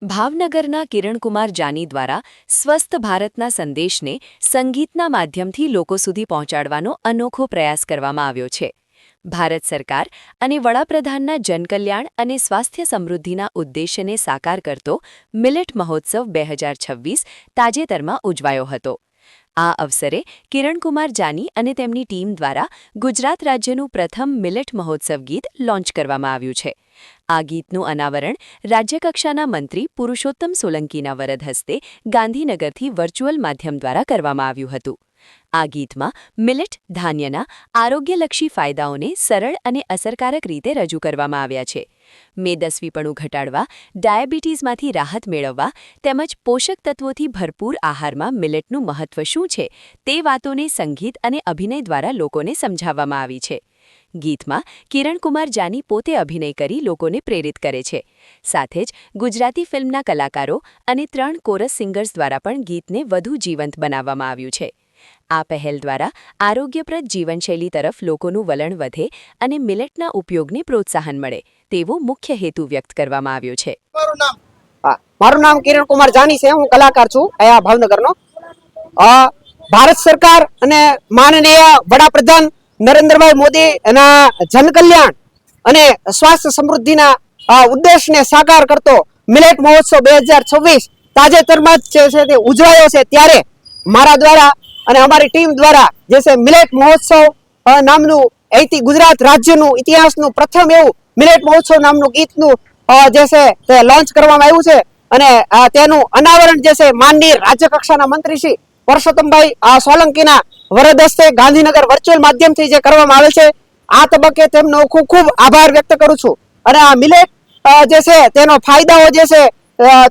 ભાવનગરના કિરણકુમાર જાની દ્વારા સ્વસ્થ ભારતના સંદેશને સંગીતના માધ્યમથી લોકો સુધી પહોંચાડવાનો અનોખો પ્રયાસ કરવામાં આવ્યો છે. ભારત સરકાર અને વડાપ્રધાનના જનકલ્યાણ અને સ્વાસ્થ્ય સમૃદ્ધિના ઉદ્દેશ્યને સાકાર કરતો મિલેટ મહોત્સવ 2026 તાજેતરમાં ઉજવાયો હતો. આ અવસરે કિરણકુમાર જાની અને તેમની ટીમ દ્વારા ગુજરાત રાજ્યનું પ્રથમ મિલેટ મહોત્સવ ગીત લોન્ચ કરવામાં આવ્યું છે. આ ગીતનું અનાવરણ રાજ્યકક્ષાના મંત્રી પુરુષોત્તમ સોલંકીના વરદ હસ્તે ગાંધીનગરથી વર્ચ્યુઅલ માધ્યમ દ્વારા કરવામાં આવ્યું હતું. આ ગીતમાં મિલેટ ધાન્યના આરોગ્યલક્ષી ફાયદાઓને સરળ અને અસરકારક રીતે રજૂ કરવામાં આવ્યા છે. મેદસ્વીપણું ઘટાડવા, ડાયાબિટીસમાંથી રાહત મેળવવા તેમજ પોષક તત્વોથી ભરપૂર આહારમાં મિલેટનું મહત્વ શું છે તે વાતોને સંગીત અને અભિનય દ્વારા લોકોને સમજાવવામાં આવી છે. ગીતમાં કિરણકુમાર જાની પોતે અભિનય કરી લોકોને પ્રેરિત કરે છે. સાથે જ ગુજરાતી ફિલ્મના કલાકારો અને 3 કોરસ સિંગર્સ દ્વારા પણ ગીતને વધુ જીવંત બનાવવામાં આવ્યું છે. આ પહેલ દ્વારા આરોગ્યપ્રદ જીવનશૈલી તરફ લોકોનું વલણ વધે અને મિલેટના ઉપયોગને પ્રોત્સાહન મળે તેવો મુખ્ય હેતુ વ્યક્ત કરવામાં આવ્યો છે. મારું નામ કિરણકુમાર જાની છે. હું કલાકાર છું અહીંયા ભાવનગરનો. ભારત સરકાર અને માનનીય વડાપ્રધાન નરેન્દ્રભાઈ મોદી એના જનકલ્યાણ અને સ્વાસ્થ્ય સમૃદ્ધિના ઉદ્દેશને સાકાર કરતો મિલેટ મહોત્સવ 2026 તાજેતરમાં જ છે તે ઉજવાયો છે. ત્યારે મારા દ્વારા અને અમારી ટીમ દ્વારા જે છે મિલેટ મહોત્સવ નામનું ગુજરાત રાજ્યનું ઇતિહાસનું પ્રથમ એવું મિલેટ મહોત્સવ નામનું ગીતનું જે છે તે લોન્ચ કરવામાં આવ્યું છે. અને તેનું અનાવરણ જે છે માનનીય રાજ્ય કક્ષાના મંત્રી શ્રી પુરુષોત્તમભાઈ સોલંકીના વરદ હસ્તે ગાંધીનગર વર્ચ્યુઅલ માધ્યમથી જે કરવામાં આવે છે. આ તબક્કે તેમનો ખૂબ ખૂબ આભાર વ્યક્ત કરું છું. અને આ મિલેટ જે છે તેનો ફાયદાઓ જે છે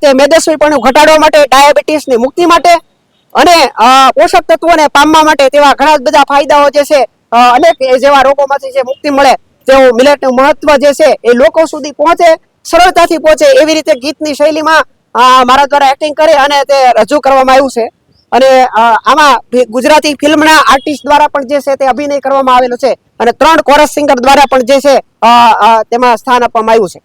તે મેદસ્વીપણું ઘટાડવા માટે, ડાયાબિટીસની મુક્તિ માટે અને પોષક તત્વોને પામવા માટે તેવા ઘણા બધા ફાયદાઓ જે છે અનેક જેવા રોગોમાંથી જે મુક્તિ મળે તેવું મિલેટનું મહત્વ જે છે એ લોકો સુધી પહોંચે, સરળતાથી પહોંચે એવી રીતે ગીતની શૈલીમાં મારા દ્વારા એક્ટિંગ કરી અને તે રજૂ કરવામાં આવ્યું છે. અને આમાં ગુજરાતી ફિલ્મના આર્ટિસ્ટ દ્વારા પણ જે છે તે અભિનય કરવામાં આવેલો છે અને 3 કોરસ સિંગર દ્વારા પણ જે છે તેમાં સ્થાન આપવામાં આવ્યું છે.